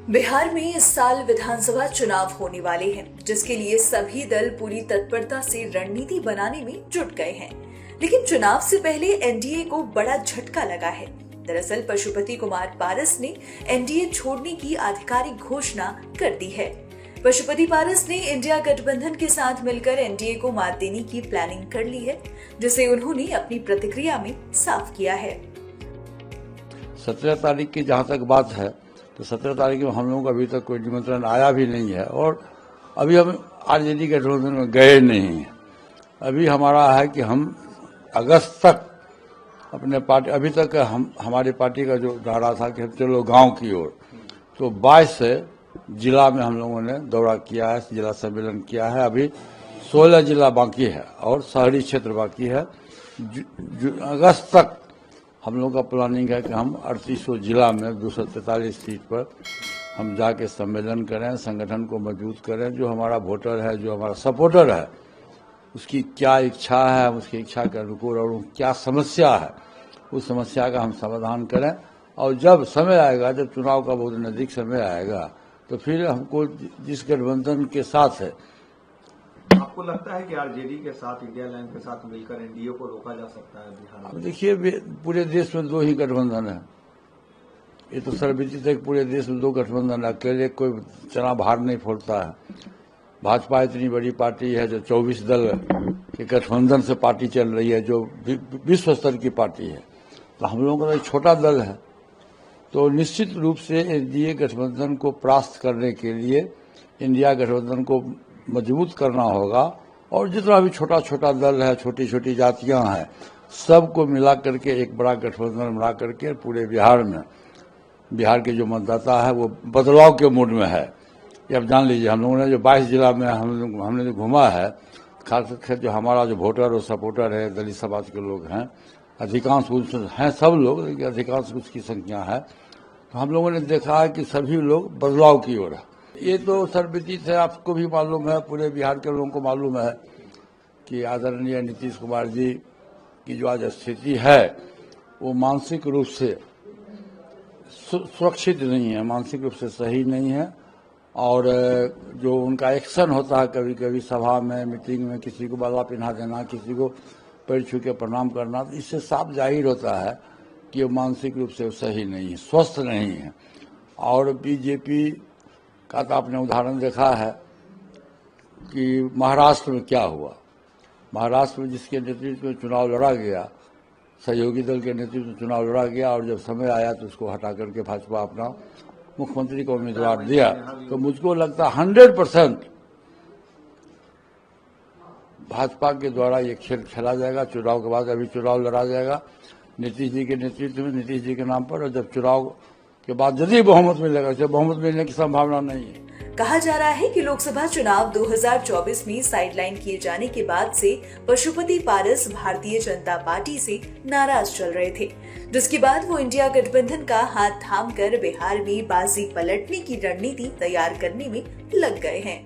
बिहार में इस साल विधानसभा चुनाव होने वाले हैं, जिसके लिए सभी दल पूरी तत्परता से रणनीति बनाने में जुट गए हैं। लेकिन चुनाव से पहले एनडीए को बड़ा झटका लगा है। दरअसल पशुपति कुमार पारस ने एनडीए छोड़ने की आधिकारिक घोषणा कर दी है। पशुपति पारस ने इंडिया गठबंधन के साथ मिलकर एनडीए को मात देने की प्लानिंग कर ली है, जिसे उन्होंने अपनी प्रतिक्रिया में साफ किया है। 17 तारीख की जहां तक बात है, तो 17 तारीख में हम लोगों को अभी तक कोई निमंत्रण आया भी नहीं है और अभी हम आरजेडी गठबंधन में गए नहीं हैं। अभी हमारा है कि हम अगस्त तक अपने पार्टी, अभी तक हमारी पार्टी का जो दायरा था कि हम चलो गांव की ओर, तो 22 से जिला में हम लोगों ने दौरा किया है, जिला सम्मेलन किया है। अभी 16 जिला बाकी है और शहरी क्षेत्र बाकी है। अगस्त तक हम लोग का प्लानिंग है कि हम 3800 जिला में 243 सीट पर हम जाके सम्मेलन करें, संगठन को मजबूत करें। जो हमारा वोटर है, जो हमारा सपोर्टर है, उसकी क्या इच्छा है, उसकी इच्छा के अनुकूल और क्या समस्या है, उस समस्या का हम समाधान करें। और जब समय आएगा, जब चुनाव का बहुत नजदीक समय आएगा, तो फिर हमको जिस गठबंधन के साथ है, आपको लगता है कि आरजेडी के साथ, इंडिया लाइन के साथ मिलकर एनडीए को रोका जा सकता है बिहार में? देखिए, पूरे देश में 2 ही गठबंधन है। ये तो सर्वविदित है कि पूरे देश में 2 गठबंधन है। अकेले कोई चना बाहर नहीं फोड़ता है। भाजपा इतनी बड़ी पार्टी है जो 24 दल के गठबंधन से पार्टी चल रही है, जो विश्व स्तर की पार्टी है। तो हम लोगों का एक छोटा दल है, तो निश्चित रूप से एनडीए गठबंधन को परास्त करने के लिए इंडिया गठबंधन को मजबूत करना होगा। और जितना भी छोटा छोटा दल है, छोटी छोटी जातियां हैं, सबको मिला करके एक बड़ा गठबंधन बना करके पूरे बिहार में, बिहार के जो मतदाता है वो बदलाव के मूड में है। ये आप जान लीजिए, हम लोगों ने जो 22 जिला में हमने जो घूमा है, खासकर जो हमारा जो वोटर और सपोर्टर है, दलित समाज के लोग हैं, अधिकांश हैं, सब लोग, लेकिन अधिकांश उसकी संख्या है। तो हम लोगों ने देखा है कि सभी लोग बदलाव की ओर है। ये तो सर्वविदित है, आपको भी मालूम है, पूरे बिहार के लोगों को मालूम है कि आदरणीय नीतीश कुमार जी की जो आज स्थिति है, वो मानसिक रूप से सुरक्षित नहीं है, मानसिक रूप से सही नहीं है। और जो उनका एक्शन होता है कभी कभी सभा में, मीटिंग में, किसी को बाला पिन्हा देना, किसी को पैर छू के प्रणाम करना, तो इससे साफ जाहिर होता है कि वो मानसिक रूप से सही नहीं है, स्वस्थ नहीं है। और बीजेपी का तो आपने उदाहरण देखा है कि महाराष्ट्र में क्या हुआ। महाराष्ट्र में जिसके नेतृत्व में चुनाव लड़ा गया, सहयोगी दल के नेतृत्व में चुनाव लड़ा गया, और जब समय आया तो उसको हटा करके भाजपा अपना मुख्यमंत्री को उम्मीदवार दिया। तो मुझको लगता है 100% भाजपा के द्वारा ये खेल खेला जाएगा। चुनाव के बाद अभी चुनाव लड़ा जाएगा नीतीश जी के नेतृत्व में, नीतीश जी के नाम पर। और जब चुनाव के बाद यदि बहुमत मिलेगा, जब बहुमत मिलने की संभावना नहीं है। कहा जा रहा है कि लोकसभा चुनाव 2024 में साइडलाइन किए जाने के बाद से पशुपति पारस भारतीय जनता पार्टी से नाराज चल रहे थे, जिसके बाद वो इंडिया गठबंधन का हाथ थामकर बिहार में बाजी पलटने की रणनीति तैयार करने में लग गए हैं।